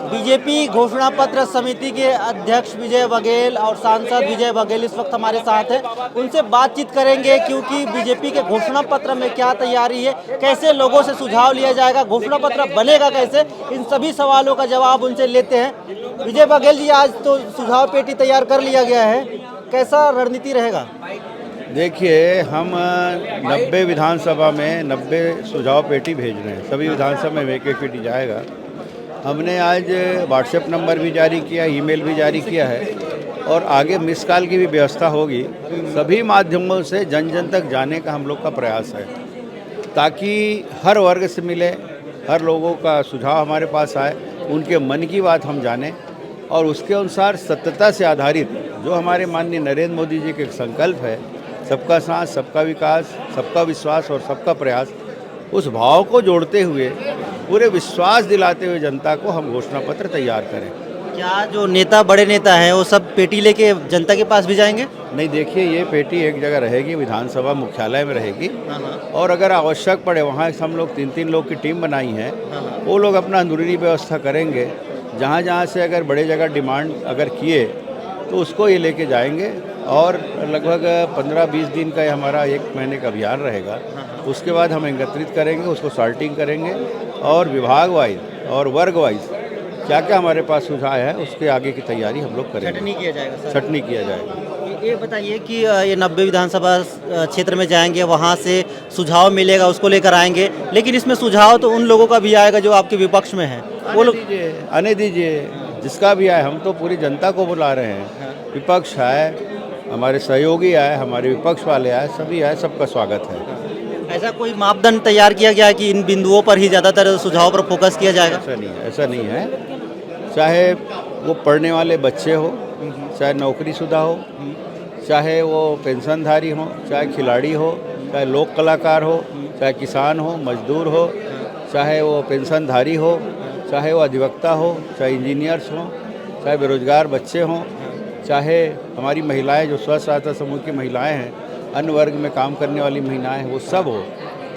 BJP घोषणा पत्र समिति के अध्यक्ष विजय बघेल और सांसद विजय बघेल इस वक्त हमारे साथ हैं। उनसे बातचीत करेंगे क्योंकि बीजेपी के घोषणा पत्र में क्या तैयारी है, कैसे लोगों से सुझाव लिया जाएगा, घोषणा पत्र बनेगा कैसे, इन सभी सवालों का जवाब उनसे लेते हैं। विजय बघेल जी, आज तो सुझाव पेटी तैयार कर लिया गया है, कैसा रणनीति रहेगा? देखिए, हम 90 विधानसभा में 90 सुझाव पेटी भेज रहे हैं। सभी विधानसभा में एक एक पेटी जाएगा। हमने आज व्हाट्सएप नंबर भी जारी किया, ईमेल भी जारी किया है और आगे मिस कॉल की भी व्यवस्था होगी। सभी माध्यमों से जन जन तक जाने का हम लोग का प्रयास है ताकि हर वर्ग से मिले, हर लोगों का सुझाव हमारे पास आए, उनके मन की बात हम जानें और उसके अनुसार सत्यता से आधारित जो हमारे माननीय नरेंद्र मोदी जी के संकल्प है, सबका साथ, सबका विकास, सबका विश्वास और सबका प्रयास, उस भाव को जोड़ते हुए पूरे विश्वास दिलाते हुए जनता को हम घोषणा पत्र तैयार करें। क्या जो नेता, बड़े नेता हैं, वो सब पेटी लेके जनता के पास भी जाएंगे? नहीं, देखिए, ये पेटी एक जगह रहेगी, विधानसभा मुख्यालय में रहेगी और अगर आवश्यक पड़े वहाँ हम लोग 3-3 लोग की टीम बनाई है, वो लोग अपना अंदरूनी व्यवस्था करेंगे। जहाँ जहाँ से अगर बड़े जगह डिमांड अगर किए तो उसको ये लेके जाएंगे और लगभग 15-20 दिन का ये हमारा 1 महीने का अभियान रहेगा। उसके बाद हम एकत्रित करेंगे, उसको सॉर्टिंग करेंगे और विभाग वाइज और वर्ग वाइज क्या क्या हमारे पास सुझाव है उसके आगे की तैयारी हम लोग करेंगे। छटनी किया जाएगा सर? छटनी किया जाएगा। ये बताइए कि ये 90 विधानसभा क्षेत्र में जाएंगे, वहाँ से सुझाव मिलेगा, उसको लेकर आएंगे, लेकिन इसमें सुझाव तो उन लोगों का भी आएगा जो आपके विपक्ष में है। वो लोग आने दीजिए, जिसका भी आए। हम तो पूरी जनता को बुला रहे हैं। विपक्ष आए, हमारे सहयोगी आए, हमारे विपक्ष वाले आए, सभी आए, सबका स्वागत है। ऐसा कोई मापदंड तैयार किया गया है कि इन बिंदुओं पर ही ज़्यादातर सुझाव पर फोकस किया जाएगा? ऐसा नहीं है। चाहे वो पढ़ने वाले बच्चे हो, चाहे नौकरीशुदा हो, चाहे वो पेंशनधारी हो, चाहे खिलाड़ी हो, चाहे लोक कलाकार हो, चाहे किसान हो, मजदूर हो, चाहे वो पेंशनधारी हो, चाहे वो अधिवक्ता हो, चाहे इंजीनियर्स हो, चाहे बेरोजगार बच्चे हों, चाहे हमारी महिलाएं जो स्व सहायता समूह की महिलाएं हैं, अन्य वर्ग में काम करने वाली महिलाएं, वो सब हो।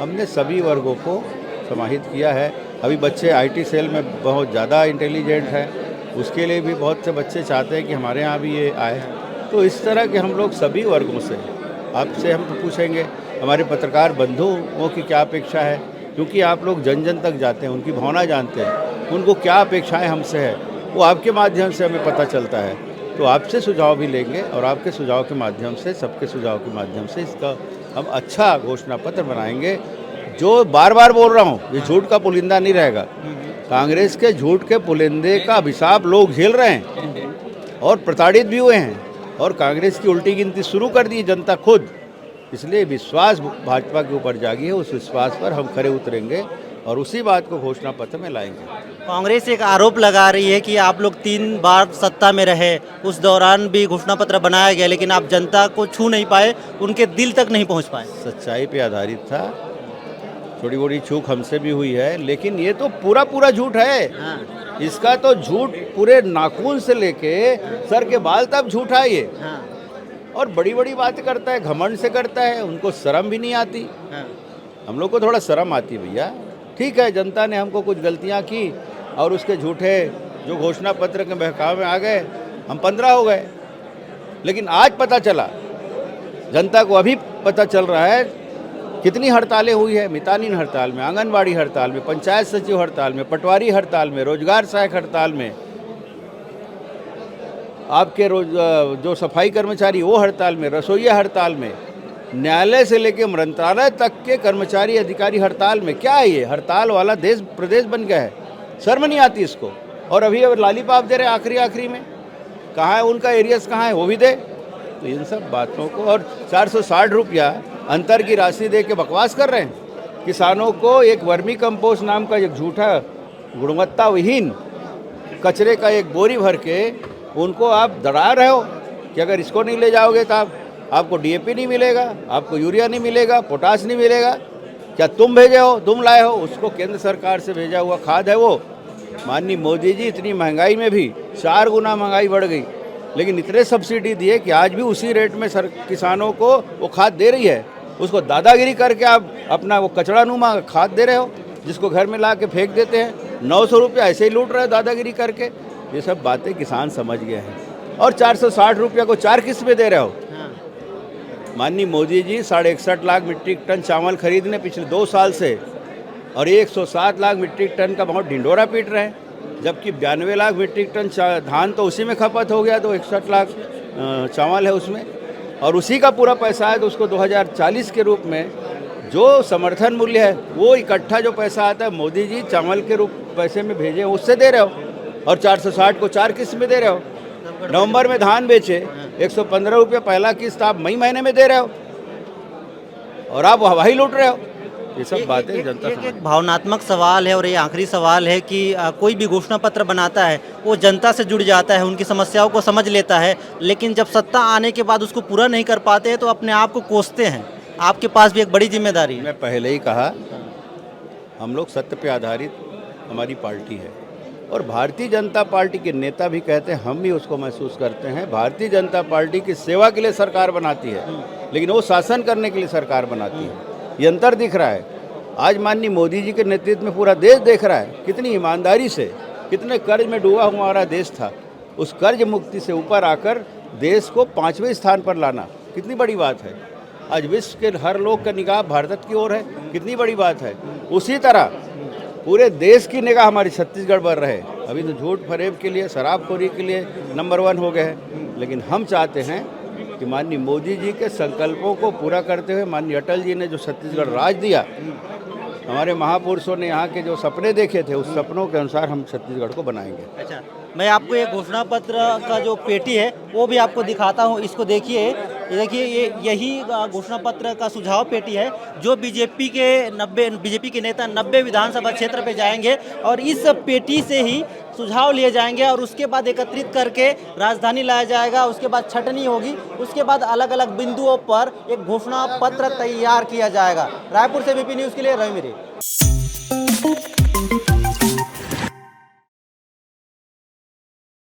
हमने सभी वर्गों को समाहित किया है। अभी बच्चे आईटी सेल में बहुत ज़्यादा इंटेलिजेंट हैं, उसके लिए भी बहुत से बच्चे चाहते हैं कि हमारे यहाँ भी ये आए। तो इस तरह के हम लोग सभी वर्गों से, आपसे हम तो पूछेंगे हमारे पत्रकार बंधुओं की क्या अपेक्षा है, क्योंकि आप लोग जन जन तक जाते हैं, उनकी भावना जानते हैं, उनको क्या अपेक्षाएं हमसे है, वो आपके माध्यम से हमें पता चलता है। तो आपसे सुझाव भी लेंगे और आपके सुझाव के माध्यम से, सबके सुझाव के माध्यम से इसका हम अच्छा घोषणा पत्र बनाएंगे। जो बार बार बोल रहा हूँ, ये झूठ का पुलिंदा नहीं रहेगा। कांग्रेस के झूठ के पुलिंदे का अभिशाप लोग झेल रहे हैं और प्रताड़ित भी हुए हैं और कांग्रेस की उल्टी गिनती शुरू कर दी जनता खुद। इसलिए विश्वास भाजपा के ऊपर जागी है, उस विश्वास पर हम खरे उतरेंगे और उसी बात को घोषणा पत्र में लाएंगे। कांग्रेस एक आरोप लगा रही है कि आप लोग 3 बार सत्ता में रहे, उस दौरान भी घोषणा पत्र बनाया गया लेकिन आप जनता को छू नहीं पाए, उनके दिल तक नहीं पहुंच पाए। सच्चाई पे आधारित था, थोड़ी बड़ी चूक हमसे भी हुई है, लेकिन ये तो पूरा झूठ है। इसका तो झूठ पूरे नाखून से लेके सर के बाल तक झूठा है ये। और बड़ी बड़ी बातें करता है, घमंड से करता है, उनको शर्म भी नहीं आती। हम लोग को थोड़ा शर्म आती है भैया। ठीक है, जनता ने हमको कुछ गलतियां की और उसके झूठे जो घोषणा पत्र के बहकाव में आ गए, हम 15 हो गए। लेकिन आज पता चला, जनता को अभी पता चल रहा है कितनी हड़तालें हुई है। मितानिन हड़ताल में, आंगनबाड़ी हड़ताल में, पंचायत सचिव हड़ताल में, पटवारी हड़ताल में, रोजगार सहायक हड़ताल में, आपके जो सफाई कर्मचारी वो हड़ताल में, रसोईया हड़ताल में, न्यायालय से लेकर मंत्रालय तक के कर्मचारी अधिकारी हड़ताल में। क्या है ये? हड़ताल वाला देश प्रदेश बन गया है। शर्म नहीं आती इसको। और अभी अब लालीपाप दे रहे आखिरी में। कहाँ है उनका एरियस, कहाँ है वो भी दे। तो इन सब बातों को, और 460 रुपया अंतर की राशि दे के बकवास कर रहे हैं। किसानों को एक वर्मी कंपोस्ट नाम का एक झूठा गुणवत्ता विहीन कचरे का एक बोरी भर के उनको आप डरा रहे हो कि अगर इसको नहीं ले जाओगे तो आपको डीएपी नहीं मिलेगा, आपको यूरिया नहीं मिलेगा, पोटाश नहीं मिलेगा। क्या तुम भेजे हो, तुम लाए हो? उसको केंद्र सरकार से भेजा हुआ खाद है वो। माननीय मोदी जी, इतनी महंगाई में भी 4 गुना महंगाई बढ़ गई, लेकिन इतने सब्सिडी दिए कि आज भी उसी रेट में किसानों को वो खाद दे रही है। उसको दादागिरी करके आप अपना वो कचड़ा नुमा खाद दे रहे हो, जिसको घर में ला के फेंक देते हैं। 900 रुपया ऐसे ही लूट रहे हैं दादागिरी करके। ये सब बातें किसान समझ गए हैं। और 460 रुपया को 4 किस्त में दे रहे हो। माननीय मोदी जी 61.5 लाख मीट्रिक टन चावल खरीदने पिछले 2 साल से, और 107 लाख मीट्रिक टन का बहुत ढिंडोरा पीट रहे हैं, जबकि 92 लाख मीट्रिक टन धान तो उसी में खपत हो गया, तो 61 लाख चावल है उसमें, और उसी का पूरा पैसा है। तो उसको 2040 के रूप में जो समर्थन मूल्य है वो इकट्ठा जो पैसा आता है मोदी जी चावल के रूप पैसे में भेजे उससे दे रहे हो, और 460 को 4 किस्त में दे रहे हो। नवंबर में धान बेचे 115 रुपये पहला किस्त आप मई महीने में दे रहे हो, और आप वही लूट रहे हो। ये सब बातें जनता एक भावनात्मक सवाल है और ये आखिरी सवाल है कि कोई भी घोषणा पत्र बनाता है वो जनता से जुड़ जाता है, उनकी समस्याओं को समझ लेता है, लेकिन जब सत्ता आने के बाद उसको पूरा नहीं कर पाते हैं तो अपने आप को कोसते हैं। आपके पास भी एक बड़ी जिम्मेदारी है। मैं पहले ही कहा, हम लोग सत्य पे आधारित हमारी पार्टी है, और भारतीय जनता पार्टी के नेता भी कहते हैं, हम भी उसको महसूस करते हैं। भारतीय जनता पार्टी की सेवा के लिए सरकार बनाती है, लेकिन वो शासन करने के लिए सरकार बनाती है। ये अंतर दिख रहा है। आज माननीय मोदी जी के नेतृत्व में पूरा देश देख रहा है कितनी ईमानदारी से, कितने कर्ज में डूबा हुआ हमारा देश था, उस कर्ज मुक्ति से ऊपर आकर देश को 5वें स्थान पर लाना कितनी बड़ी बात है। आज विश्व के हर लोग का निगाह भारत की ओर है, कितनी बड़ी बात है। उसी तरह पूरे देश की निगाह हमारी छत्तीसगढ़ पर रहे। अभी तो झूठ फरेब के लिए, शराबखोरी के लिए नंबर 1 हो गए हैं, लेकिन हम चाहते हैं कि माननीय मोदी जी के संकल्पों को पूरा करते हुए, माननीय अटल जी ने जो छत्तीसगढ़ राज दिया, हमारे महापुरुषों ने यहाँ के जो सपने देखे थे, उस सपनों के अनुसार हम छत्तीसगढ़ को बनाएंगे। अच्छा, मैं आपको एक घोषणा पत्र का जो पेटी है वो भी आपको दिखाता हूँ। इसको देखिए, ये देखिए, ये यही घोषणा पत्र का सुझाव पेटी है जो बीजेपी के नेता 90 विधानसभा क्षेत्र पे जाएंगे और इस पेटी से ही सुझाव लिए जाएंगे और उसके बाद एकत्रित करके राजधानी लाया जाएगा। उसके बाद छटनी होगी, उसके बाद अलग अलग बिंदुओं पर एक घोषणा पत्र तैयार किया जाएगा। रायपुर से बीपी न्यूज़ के लिए रवि मेरे।